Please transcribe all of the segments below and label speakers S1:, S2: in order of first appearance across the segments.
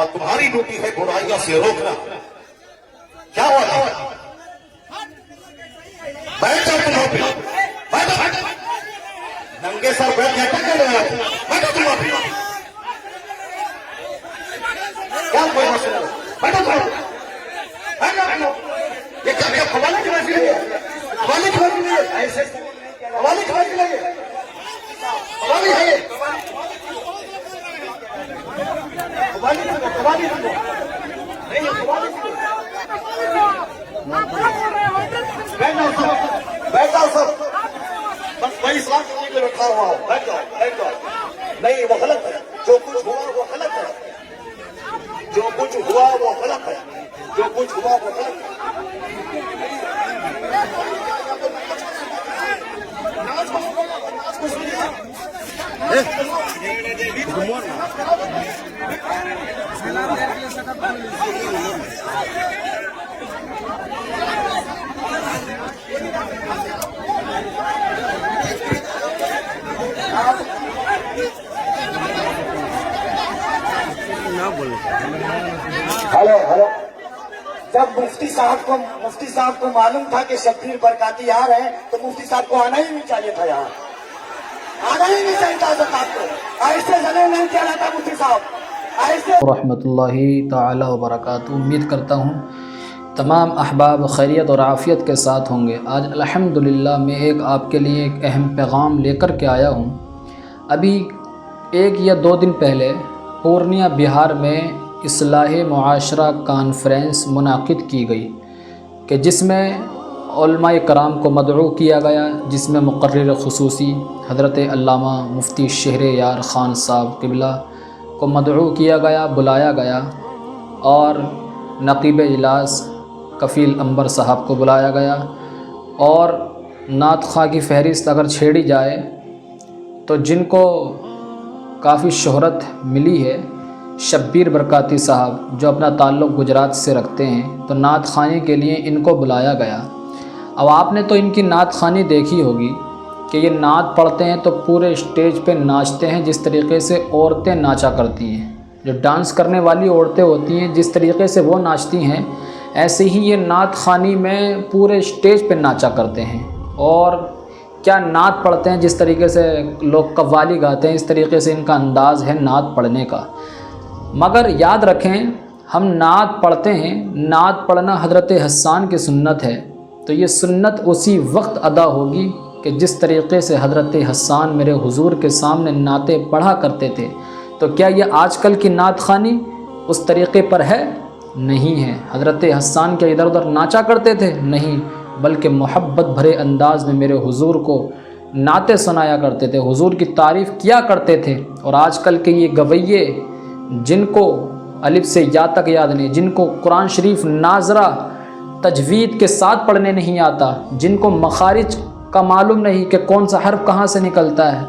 S1: اور تمہاری ڈیوٹی ہے برائیوں سے روکنا. کیا ہوا تھا؟ بیٹھ جاؤ تم پہ, بیٹھو ننگے سر بیٹھ کے ٹکے لے رہے ہو, بیٹھو تم پہ. کیا کوئی مسئلہ ہے؟ بیٹھو بیٹھو. یہ کیا حوالے کی بازی ہے؟ حوالے کی بازی نہیں ہے. ایسے حوالے کی بازی نہیں ہے. حوالے ہے بیٹھا سر, بس میں اسلام کے لیے بیٹھا ہوا ہوں. بیٹھ جاؤ بیٹھ جاؤ. نہیں وہ غلط ہے, جو کچھ ہوا وہ غلط ہے. جو کچھ ہوا وہ غلط ہے. جو کچھ ہوا وہ غلط ہے. Hello hello. جب مفتی صاحب کو معلوم تھا کہ شبیر برکاتی آ رہے ہیں تو مفتی صاحب کو آنا ہی نہیں چاہیے تھا. یہاں آنا ہی نہیں چاہیے تھا. آپ کو ایسے جگہ نہیں کیا تھا مفتی صاحب ایسے.
S2: رحمۃ اللہ تعالی وبرکاتہ. امید کرتا ہوں تمام احباب خیریت اور عافیت کے ساتھ ہوں گے. آج الحمدللہ میں آپ کے لیے ایک اہم پیغام لے کر کے آیا ہوں. ابھی 1 یا 2 دن پہلے پورنیہ بہار میں اصلاح معاشرہ کانفرنس منعقد کی گئی کہ جس میں علماء کرام کو مدعو کیا گیا, جس میں مقرر خصوصی حضرت علامہ مفتی شہریار خان صاحب قبلہ کو مدعو کیا گیا, بلایا گیا, اور نقیب اجلاس کفیل انبر صاحب کو بلایا گیا. اور نعت خواں کی فہرست اگر چھیڑی جائے تو جن کو کافی شہرت ملی ہے, شبیر برکاتی صاحب جو اپنا تعلق گجرات سے رکھتے ہیں, تو نعت خوانی کے لیے ان کو بلایا گیا. اب آپ نے تو ان کی نعت خوانی دیکھی ہوگی کہ یہ نعت پڑھتے ہیں تو پورے اسٹیج پہ ناچتے ہیں جس طریقے سے عورتیں ناچا کرتی ہیں. جو ڈانس کرنے والی عورتیں ہوتی ہیں جس طریقے سے وہ ناچتی ہیں, ایسے ہی یہ نعت خوانی میں پورے اسٹیج پہ ناچا کرتے ہیں. اور کیا نعت پڑھتے ہیں, جس طریقے سے لوگ قوالی گاتے ہیں اس طریقے سے ان کا انداز ہے نعت پڑھنے کا. مگر یاد رکھیں, ہم نعت پڑھتے ہیں, نعت پڑھنا حضرت حسان کی سنت ہے, تو یہ سنت اسی وقت ادا ہوگی کہ جس طریقے سے حضرت حسان میرے حضور کے سامنے نعتیں پڑھا کرتے تھے. تو کیا یہ آج کل کی نعت خوانی اس طریقے پر ہے؟ نہیں ہے. حضرت حسان کیا ادھر ادھر ناچا کرتے تھے؟ نہیں, بلکہ محبت بھرے انداز میں میرے حضور کو نعتیں سنایا کرتے تھے, حضور کی تعریف کیا کرتے تھے. اور آج کل کے یہ گویے جن کو الف سے یا تک یاد نہیں, جن کو قرآن شریف ناظرہ تجوید کے ساتھ پڑھنے نہیں آتا, جن کو مخارج کا معلوم نہیں کہ کون سا حرف کہاں سے نکلتا ہے,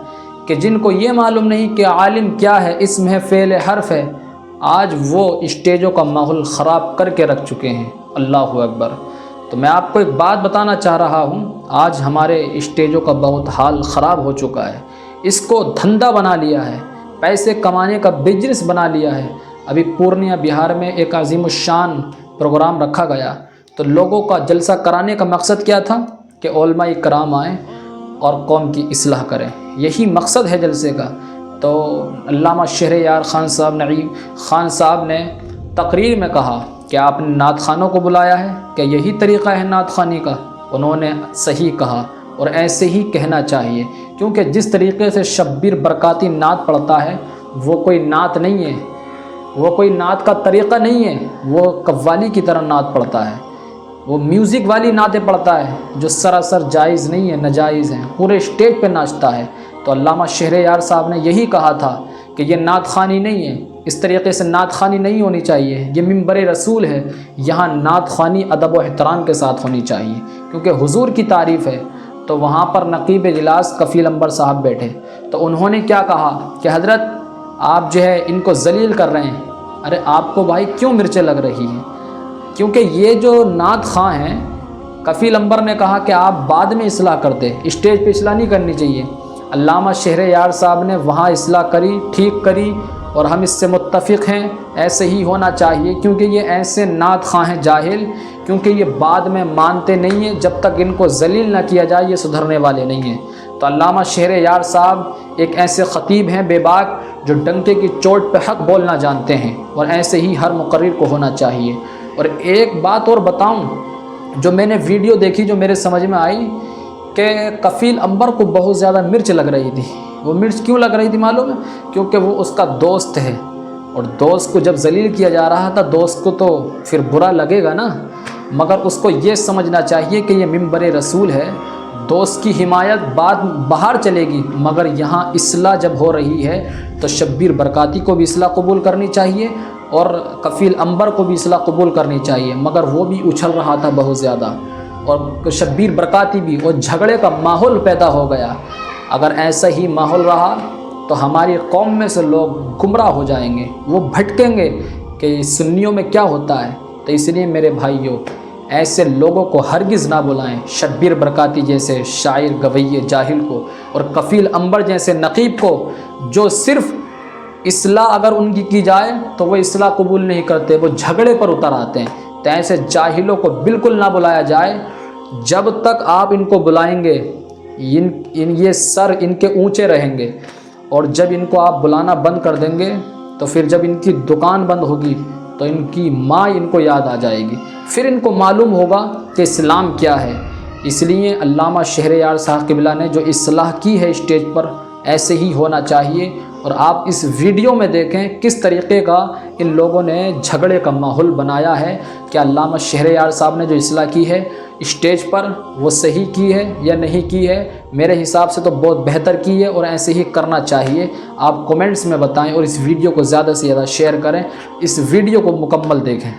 S2: کہ جن کو یہ معلوم نہیں کہ عالم کیا ہے, اسم ہے, فعل حرف ہے, آج وہ اسٹیجوں کا ماحول خراب کر کے رکھ چکے ہیں. اللہ اکبر. تو میں آپ کو ایک بات بتانا چاہ رہا ہوں, آج ہمارے اسٹیجوں کا بہت حال خراب ہو چکا ہے. اس کو دھندا بنا لیا ہے, پیسے کمانے کا بزنس بنا لیا ہے. ابھی پورنیہ بہار میں ایک عظیم الشان پروگرام رکھا گیا, تو لوگوں کا جلسہ کرانے کا مقصد کیا تھا کہ علماء کرام آئیں اور قوم کی اصلاح کریں. یہی مقصد ہے جلسے کا. تو علامہ شہریار خان صاحب نعیم خان صاحب نے تقریر میں کہا کہ آپ نے نعت خوانوں کو بلایا ہے, کہ یہی طریقہ ہے نعت خوانی کا؟ انہوں نے صحیح کہا, اور ایسے ہی کہنا چاہیے, کیونکہ جس طریقے سے شبیر برکاتی نعت پڑھتا ہے وہ کوئی نعت نہیں ہے, وہ کوئی نعت کا طریقہ نہیں ہے, وہ قوالی کی طرح نعت پڑھتا ہے, وہ میوزک والی نعتیں پڑھتا ہے جو سراسر جائز نہیں ہے, ناجائز ہیں, پورے اسٹیج پہ ناچتا ہے. تو علامہ شہریار صاحب نے یہی کہا تھا کہ یہ نعت خوانی نہیں ہے, اس طریقے سے نعت خوانی نہیں ہونی چاہیے, یہ منبر رسول ہے, یہاں نعت خوانی ادب و احترام کے ساتھ ہونی چاہیے, کیونکہ حضور کی تعریف ہے. تو وہاں پر نقیب اجلاس کفیل انبر صاحب بیٹھے, تو انہوں نے کیا کہا کہ حضرت آپ جو ہے ان کو ذلیل کر رہے ہیں. ارے آپ کو بھائی کیوں مرچیں لگ رہی ہیں؟ کیونکہ یہ جو نعت خواں ہیں, کفیل انبر نے کہا کہ آپ بعد میں اصلاح کرتے, اسٹیج پہ اصلاح نہیں کرنی چاہیے. علامہ شہریار صاحب نے وہاں اصلاح کری, ٹھیک کری, اور ہم اس سے متفق ہیں، ایسے ہی ہونا چاہیے، کیونکہ یہ ایسے نعت خواہ ہیں جاہل، کیونکہ یہ بعد میں مانتے نہیں ہیں، جب تک ان کو ذلیل نہ کیا جائے یہ سدھرنے والے نہیں ہیں۔ تو علامہ شہریار صاحب ایک ایسے خطیب ہیں بے باک جو ڈنکے کی چوٹ پہ حق بولنا جانتے ہیں، اور ایسے ہی ہر مقرر کو ہونا چاہیے۔ اور ایک بات اور بتاؤں، جو میں نے ویڈیو دیکھی جو میرے سمجھ میں آئی کہ کفیل عنبر کو بہت زیادہ مرچ لگ رہی تھی۔ وہ مرچ کیوں لگ رہی تھی معلوم ہے؟ کیونکہ وہ اس کا دوست ہے، اور دوست کو جب ذلیل کیا جا رہا تھا دوست کو تو پھر برا لگے گا نا، مگر اس کو یہ سمجھنا چاہیے کہ یہ منبر رسول ہے، دوست کی حمایت بعد باہر چلے گی، مگر یہاں اصلاح جب ہو رہی ہے تو شبیر برکاتی کو بھی اصلاح قبول کرنی چاہیے اور کفیل عنبر کو بھی اصلاح قبول کرنی چاہیے، مگر وہ بھی اچھل رہا تھا بہت زیادہ، اور شبیر برکاتی بھی، اور جھگڑے کا ماحول پیدا ہو گیا۔ اگر ایسا ہی ماحول رہا تو ہماری قوم میں سے لوگ گمراہ ہو جائیں گے، وہ بھٹکیں گے کہ سنیوں میں کیا ہوتا ہے۔ تو اس لیے میرے بھائیوں، ایسے لوگوں کو ہرگز نہ بلائیں، شبیر برکاتی جیسے شاعر گویے جاہل کو، اور کفیل عنبر جیسے نقیب کو، جو صرف اصلاح اگر ان کی جائے تو وہ اصلاح قبول نہیں کرتے، وہ جھگڑے پر اتر آتے ہیں۔ تو ایسے جاہلوں کو بالکل نہ بلایا جائے۔ جب تک آپ ان کو بلائیں گے یہ سر ان کے اونچے رہیں گے، اور جب ان کو آپ بلانا بند کر دیں گے تو پھر جب ان کی دکان بند ہوگی تو ان کی ماں ان کو یاد آ جائے گی، پھر ان کو معلوم ہوگا کہ اسلام کیا ہے۔ اس لیے علامہ شہریار صاحب قبلہ نے جو اصلاح کی ہے اسٹیج پر، ایسے ہی ہونا چاہیے۔ اور آپ اس ویڈیو میں دیکھیں کس طریقے کا ان لوگوں نے جھگڑے کا ماحول بنایا ہے کہ علامہ شہریار صاحب نے جو اصلاح کی ہے اسٹیج پر وہ صحیح کی ہے یا نہیں کی ہے۔ میرے حساب سے تو بہت بہتر کی ہے، اور ایسے ہی کرنا چاہیے۔ آپ کومنٹس میں بتائیں، اور اس ویڈیو کو زیادہ سے زیادہ شیئر کریں، اس ویڈیو کو مکمل دیکھیں۔